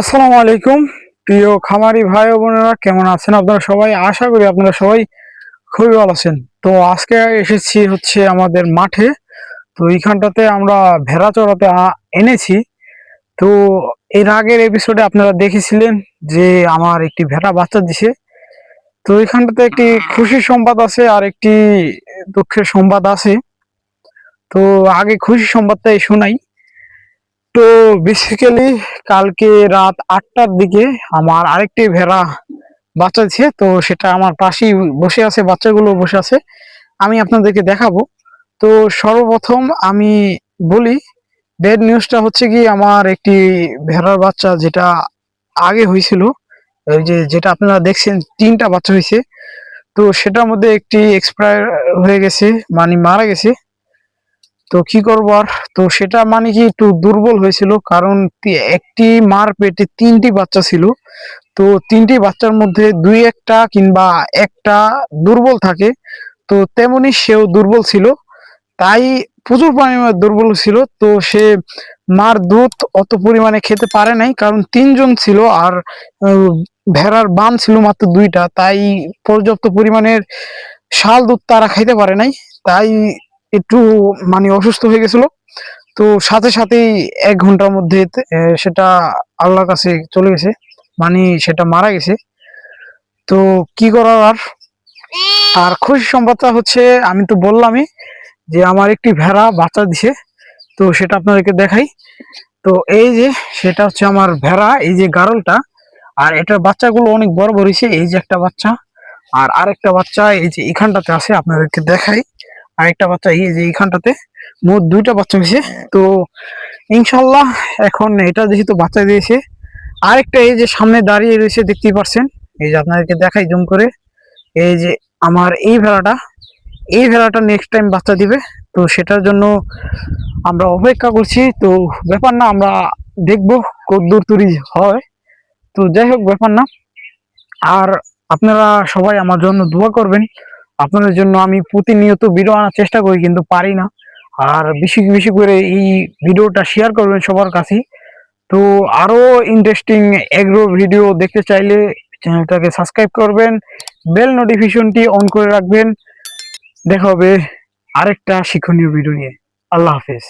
আসসালামু আলাইকুম। প্রিয় খামারি ভাই ও বোনেরা, কেমন আছেন আপনারা সবাই? আশা করি আপনারা সবাই খুবই ভালো আছেন। তো আজকে এসেছি হচ্ছে আমাদের মাঠে। তো এইখানটাতে আমরা ভেড়া চড়াতে এনেছি। তো এর আগের এপিসোডে আপনারা দেখেছিলেন যে আমার একটি ভেড়া বাচ্চা দিছে। তো এইখানটাতে একটি খুশির সংবাদ আছে আর একটি দুঃখের সংবাদ আছে। তো আগে খুশির সংবাদটাই শোনাই। তো বেসিক্যালি কালকে রাত 8টার দিকে আমার আরেকটি ভেড়া বাচ্চা দিচ্ছে। তো সেটা আমার পাশেই বসে আছে, বাচ্চাগুলো বসে আছে, আমি আপনাদেরকে দেখাবো। তো সর্বপ্রথম আমি বলি, ব্যাড নিউজটা হচ্ছে কি, আমার একটি ভেড়ার বাচ্চা যেটা আগে হয়েছিল, ওই যে যেটা আপনারা দেখছেন 3টা বাচ্চা হয়েছে, তো সেটার মধ্যে একটি এক্সপায়ার হয়ে গেছে, মানে মারা গেছে। তো কি করবো আর। তো সেটা মানে কি একটু দুর্বল হয়েছিল, কারণ একটি মার পেটে 3টি বাচ্চা ছিল। তো 3টি বাচ্চার মধ্যে দুই একটা কিংবা একটা দুর্বল থাকে। তো তেমনি সেও দুর্বল ছিল, তাই প্রচুর পরিমাণে দুর্বল ছিল। তো সে মার দুধ অত পরিমাণে খেতে পারে নাই, কারণ 3জন ছিল আর আহ, ভেড়ার বান ছিল মাত্র 2টা, তাই পর্যাপ্ত পরিমাণের শাল দুধ তারা খাইতে পারে নাই। তাই একটু মানে অসুস্থ হয়ে গেছিল। তো সাথে সাথেই 1 ঘন্টার মধ্যে সেটা আল্লাহর কাছে চলে গেছে, মানে সেটা মারা গেছে। তো কি করার আর। আর খুশি সংবাদটা হচ্ছে, আমি তো বললামই যে আমার একটি ভেড়া বাচ্চা দিছে। তো সেটা আপনাদেরকে দেখাই। তো এই যে সেটা হচ্ছে আমার ভেড়া, এই যে গারলটা। আর এটার বাচ্চাগুলো অনেক বড় বড় হয়েছে, এই যে একটা বাচ্চা আর আরেকটা বাচ্চা এই যে এখানটাতে আছে, আপনাদেরকে দেখাই। আরেকটা বাচ্চা এই যে এইখানটাতে, মোট 2টা বাচ্চা হয়েছে। তো ইনশাল্লাহ এখন এটা যেহেতু বাচ্চা দিয়েছে, আরেকটা এই যে সামনে দাঁড়িয়ে রয়েছে, দেখতেই পারছেন। এই যে আপনাদেরকে দেখাই জুম করে, এই যে আমার এই ভেড়াটা নেক্সট টাইম বাচ্চা দিবে। তো সেটার জন্য আমরা অপেক্ষা করছি। তো ব্যাপার না, আমরা দেখবো কতদূর তুরি হয়। তো যাই হোক, ব্যাপার না। আর আপনারা সবাই আমার জন্য দোয়া করবেন। আপনাদের জন্য আমি প্রতিনিয়ত ভিডিও আনার চেষ্টা করি, কিন্তু পারি না। আর বেশি বেশি করে এই ভিডিওটা শেয়ার করবেন সবার কাছে। তো আরো ইন্টারেস্টিং এগ্রো ভিডিও দেখতে চাইলে চ্যানেলটাকে সাবস্ক্রাইব করবেন, বেল নোটিফিকেশনটি অন করে রাখবেন। দেখা হবে আরেকটা শিক্ষণীয় ভিডিও নিয়ে। আল্লাহ হাফেজ।